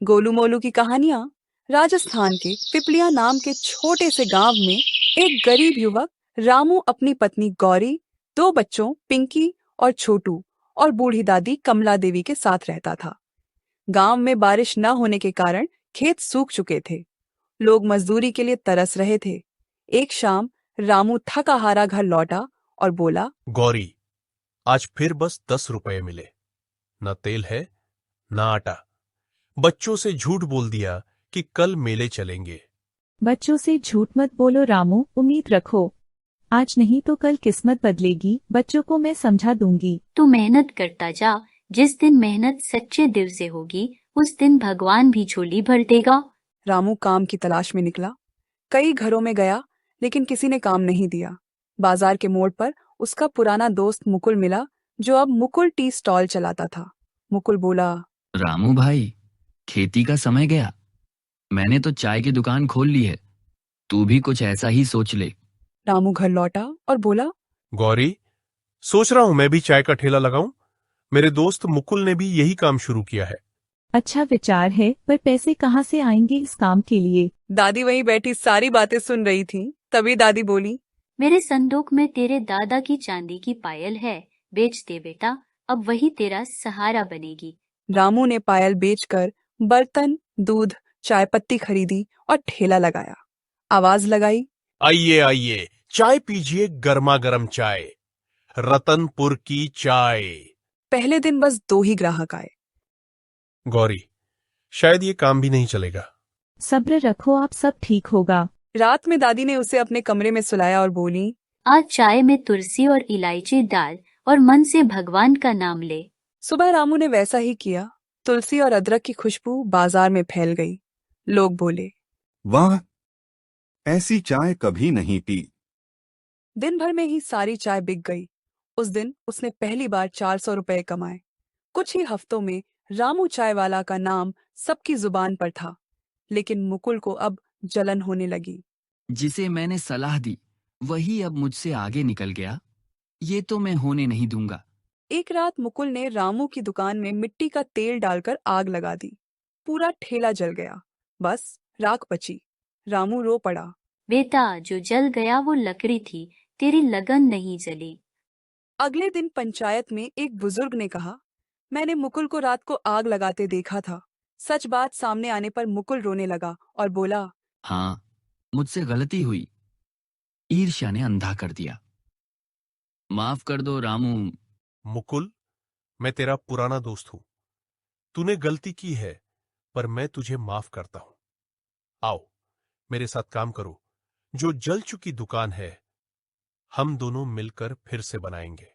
गोलू मोलू की कहानियां। राजस्थान के पिपलिया नाम के छोटे से गांव में एक गरीब युवक रामू अपनी पत्नी गौरी, दो बच्चों पिंकी और छोटू और बूढ़ी दादी कमला देवी के साथ रहता था। गांव में बारिश न होने के कारण खेत सूख चुके थे। लोग मजदूरी के लिए तरस रहे थे। एक शाम रामू थका हारा घर लौटा और बोला, गौरी, आज फिर बस 10 रुपए मिले। न तेल है, न आटा। बच्चों से झूठ बोल दिया कि कल मेले चलेंगे। बच्चों से झूठ मत बोलो रामू, उम्मीद रखो। आज नहीं तो कल किस्मत बदलेगी। बच्चों को मैं समझा दूंगी। तू मेहनत करता जा। जिस दिन मेहनत सच्चे दिल से होगी उस दिन भगवान भी झोली भर देगा। रामू काम की तलाश में निकला। कई घरों में गया, लेकिन किसी ने काम नहीं दिया। बाजार के मोड़ पर उसका पुराना दोस्त मुकुल मिला, जो अब मुकुल टी स्टॉल चलाता था। मुकुल बोला, रामू भाई, खेती का समय गया। मैंने तो चाय की दुकान खोल ली है। तू भी कुछ ऐसा ही सोच ले। रामू घर लौटा और बोला, गौरी, सोच रहा हूं मैं भी चाय का ठेला लगाऊं। मेरे दोस्त मुकुल ने भी यही काम शुरू किया है। अच्छा विचार है, पर पैसे कहाँ से आएंगे इस काम के लिए? दादी वहीं बैठी सारी बातें सुन रही थी। तभी दादी बोली, मेरे संदूक में तेरे दादा की चांदी की पायल है, बेच दे बेटा, अब वही तेरा सहारा बनेगी। रामू ने पायल बेचकर बर्तन, दूध, चाय पत्ती खरीदी और ठेला लगाया। आवाज लगाई, आइए आइए, चाय पीजिए, गर्मा गर्म चाय, रतनपुर की चाय। पहले दिन बस 2 ही ग्राहक आए। गौरी, शायद ये काम भी नहीं चलेगा। सब्र रखो, आप सब ठीक होगा। रात में दादी ने उसे अपने कमरे में सुलाया और बोली, आज चाय में तुलसी और इलायची डाल और मन से भगवान का नाम ले। सुबह रामू ने वैसा ही किया। तुलसी और अदरक की खुशबू बाजार में फैल गई। लोग बोले, वाह, ऐसी चाय कभी नहीं पी। दिन भर में ही सारी चाय बिक गई। उस दिन उसने पहली बार 400 रुपए कमाए। कुछ ही हफ्तों में रामू चाय वाला का नाम सबकी जुबान पर था। लेकिन मुकुल को अब जलन होने लगी। जिसे मैंने सलाह दी वही अब मुझसे आगे निकल गया। ये तो मैं होने नहीं दूंगा। एक रात मुकुल ने रामू की दुकान में मिट्टी का तेल डालकर आग लगा दी। पूरा ठेला जल गया, बस राख बची। रामू रो पड़ा। बेटा, जो जल गया वो लकड़ी थी, तेरी लगन नहीं जली। अगले दिन पंचायत में एक बुजुर्ग ने कहा, मैंने मुकुल को रात को आग लगाते देखा था। सच बात सामने आने पर मुकुल रोने लगा और बोला, हाँ, मुझसे गलती हुई। ईर्ष्या ने अंधा कर दिया। माफ कर दो रामू। मुकुल, मैं तेरा पुराना दोस्त हूं। तूने गलती की है, पर मैं तुझे माफ करता हूं। आओ, मेरे साथ काम करो। जो जल चुकी दुकान है, हम दोनों मिलकर फिर से बनाएंगे।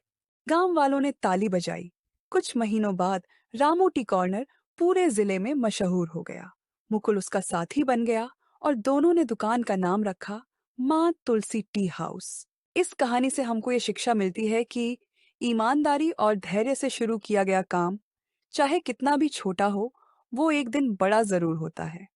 गांव वालों ने ताली बजाई। कुछ महीनों बाद रामू टी कॉर्नर पूरे जिले में मशहूर हो गया। मुकुल उसका साथी बन गया और दोनों ने दुकान का नाम रखा माँ तुलसी टी हाउस। इस कहानी से हमको ये शिक्षा मिलती है कि ईमानदारी और धैर्य से शुरू किया गया काम, चाहे कितना भी छोटा हो, वो एक दिन बड़ा जरूर होता है।